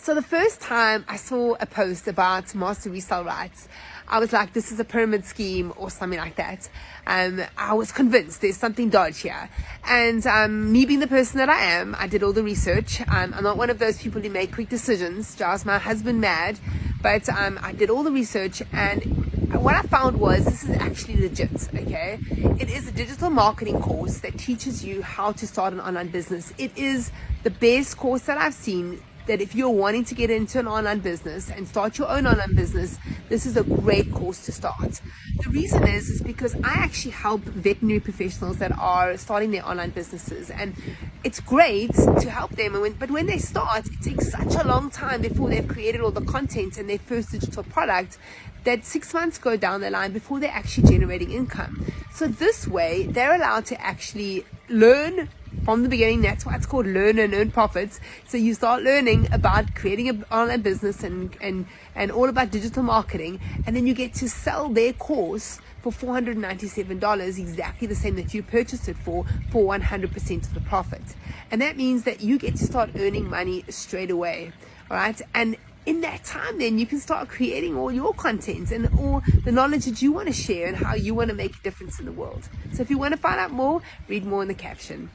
So the first time I saw a post about Master Resell Rights, I was like, this is a pyramid scheme or something like that. I was convinced there's something dodgy here. And me being the person that I am, I did all the research. I'm not one of those people who make quick decisions, drives my husband mad. But I did all the research, and what I found was this is actually legit, okay? It is a digital marketing course that teaches you how to start an online business. It is the best course that I've seen, that if you're wanting to get into an online business and start your own online business, this is a great course to start. The reason is because I actually help veterinary professionals that are starting their online businesses, and it's great to help them. But when they start, it takes such a long time before they've created all the content and their first digital product, that 6 months go down the line before they're actually generating income. So this way, they're allowed to actually learn from the beginning. That's why it's called Learn and Earn Profits. So you start learning about creating an online business and all about digital marketing, and then you get to sell their course for $497, exactly the same that you purchased it for 100% of the profit. And that means that you get to start earning money straight away. All right. And in that time, then you can start creating all your content and all the knowledge that you want to share and how you want to make a difference in the world. So if you want to find out more, read more in the caption.